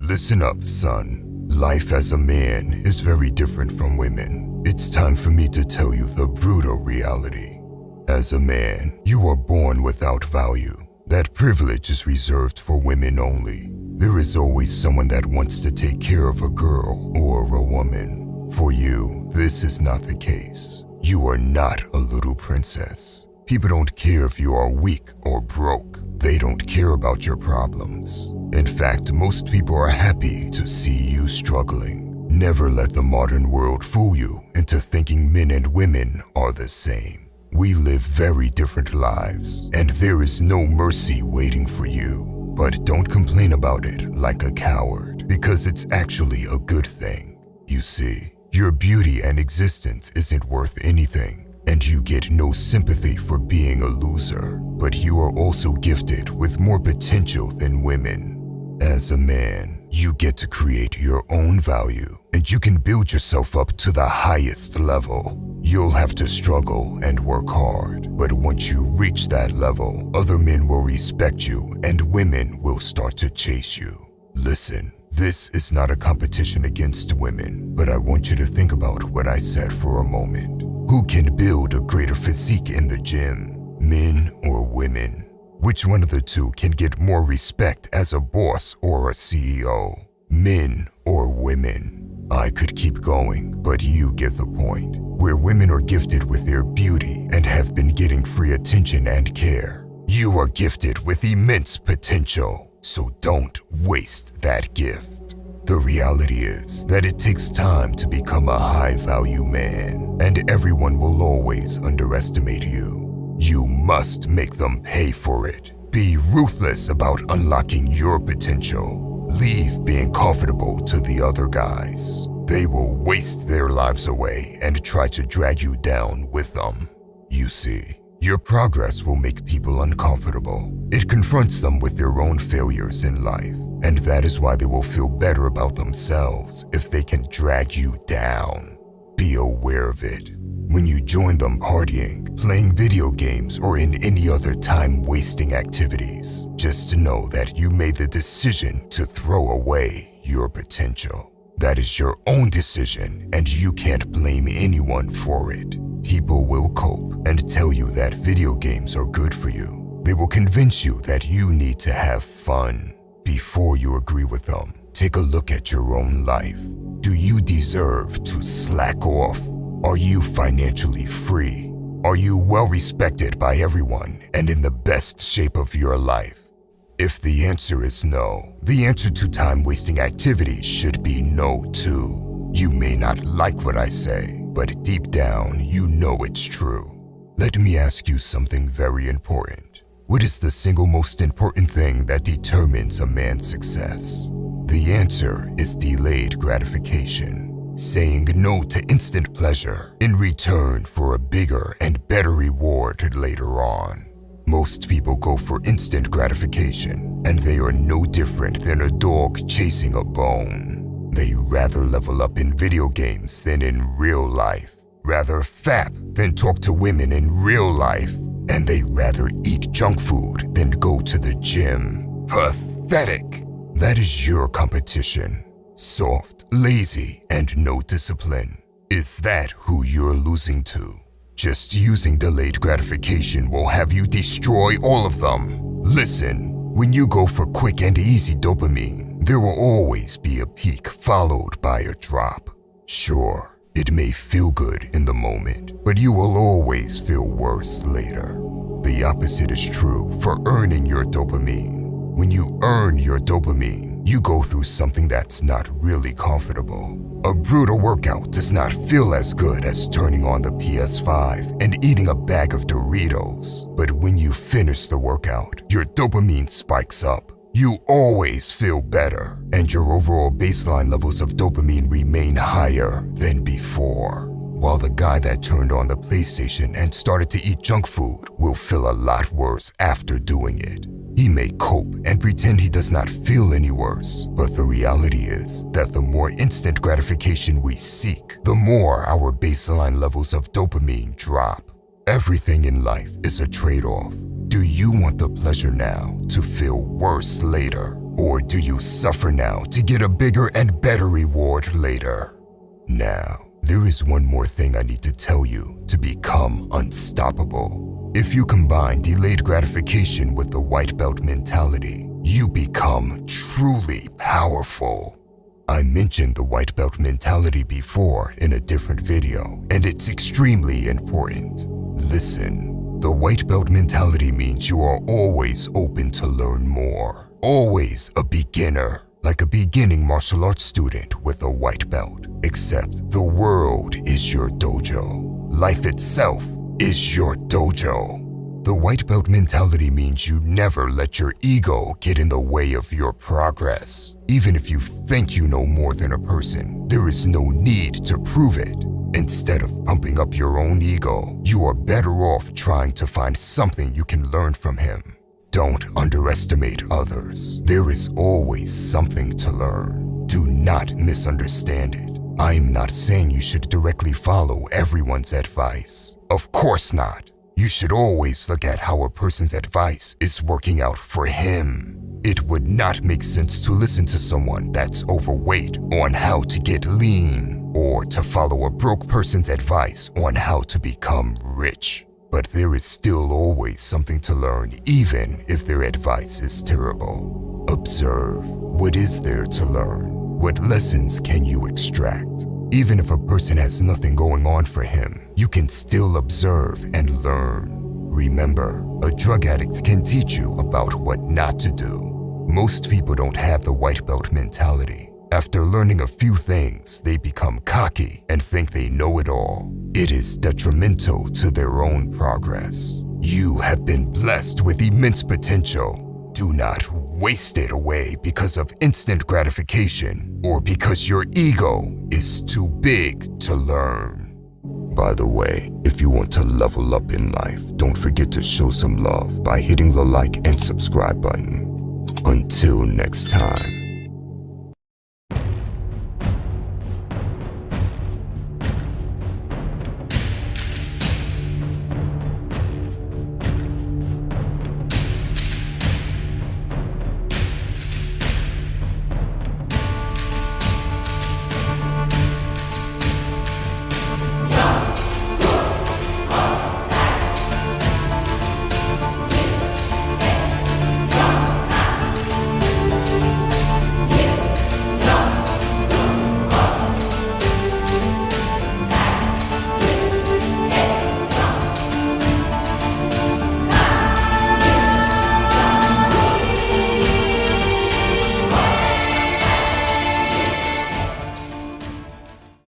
Listen up, son. Life as a man is very different from women. It's time for me to tell you the brutal reality. As a man, you are born without value. That privilege is reserved for women only. There is always someone that wants to take care of a girl or a woman. For you, this is not the case. You are not a little princess. People don't care if you are weak or broke. They don't care about your problems. In fact, most people are happy to see you struggling. Never let the modern world fool you into thinking men and women are the same. We live very different lives, and there is no mercy waiting for you. But don't complain about it like a coward, because it's actually a good thing. You see, your beauty and existence isn't worth anything, and you get no sympathy for being a loser. But you are also gifted with more potential than women. As a man, you get to create your own value, and you can build yourself up to the highest level. You'll have to struggle and work hard, but once you reach that level, other men will respect you and women will start to chase you. Listen, this is not a competition against women, but I want you to think about what I said for a moment. Who can build a greater physique in the gym, men or women? Which one of the two can get more respect as a boss or a CEO? Men or women? I could keep going, but you get the point. Where women are gifted with their beauty and have been getting free attention and care, you are gifted with immense potential, so don't waste that gift. The reality is that it takes time to become a high-value man, and everyone will always underestimate you. You must make them pay for it. Be ruthless about unlocking your potential. Leave being comfortable to the other guys. They will waste their lives away and try to drag you down with them. You see, your progress will make people uncomfortable. It confronts them with their own failures in life, and that is why they will feel better about themselves if they can drag you down. Be aware of it. When you join them partying, playing video games, or in any other time-wasting activities, just know that you made the decision to throw away your potential. That is your own decision, and you can't blame anyone for it. People will cope and tell you that video games are good for you. They will convince you that you need to have fun. Before you agree with them, take a look at your own life. Do you deserve to slack off? Are you financially free? Are you well respected by everyone and in the best shape of your life? If the answer is no, the answer to time-wasting activities should be no too. You may not like what I say, but deep down you know it's true. Let me ask you something very important. What is the single most important thing that determines a man's success? The answer is delayed gratification. Saying no to instant pleasure in return for a bigger and better reward later on. Most people go for instant gratification, and they are no different than a dog chasing a bone. They rather level up in video games than in real life, rather fap than talk to women in real life, and they rather eat junk food than go to the gym. Pathetic! That is your competition. Soft, lazy, and no discipline. Is that who you're losing to? Just using delayed gratification will have you destroy all of them. Listen, when you go for quick and easy dopamine, there will always be a peak followed by a drop. Sure, it may feel good in the moment, but you will always feel worse later. The opposite is true for earning your dopamine. When you earn your dopamine, you go through something that's not really comfortable. A brutal workout does not feel as good as turning on the PS5 and eating a bag of Doritos. But when you finish the workout, your dopamine spikes up. You always feel better, and your overall baseline levels of dopamine remain higher than before. While the guy that turned on the PlayStation and started to eat junk food will feel a lot worse after doing it. He may cope and pretend he does not feel any worse, but the reality is that the more instant gratification we seek, the more our baseline levels of dopamine drop. Everything in life is a trade-off. Do you want the pleasure now to feel worse later? Or do you suffer now to get a bigger and better reward later? Now, there is one more thing I need to tell you to become unstoppable. If you combine delayed gratification with the white belt mentality, you become truly powerful. I mentioned the white belt mentality before in a different video, and it's extremely important. Listen, the white belt mentality means you are always open to learn more, always a beginner, like a beginning martial arts student with a white belt, except the world is your dojo. Life itself is your dojo. The white belt mentality means you never let your ego get in the way of your progress. Even if you think you know more than a person, there is no need to prove it. Instead of pumping up your own ego, you are better off trying to find something you can learn from him. Don't underestimate others. There is always something to learn. Do not misunderstand it. I'm not saying you should directly follow everyone's advice. Of course not. You should always look at how a person's advice is working out for him. It would not make sense to listen to someone that's overweight on how to get lean, or to follow a broke person's advice on how to become rich. But there is still always something to learn, even if their advice is terrible. Observe. What is there to learn? What lessons can you extract? Even if a person has nothing going on for him, you can still observe and learn. Remember, a drug addict can teach you about what not to do. Most people don't have the white belt mentality. After learning a few things, they become cocky and think they know it all. It is detrimental to their own progress. You have been blessed with immense potential. Do not waste it away because of instant gratification or because your ego is too big to learn. By the way, if you want to level up in life, don't forget to show some love by hitting the like and subscribe button. Until next time.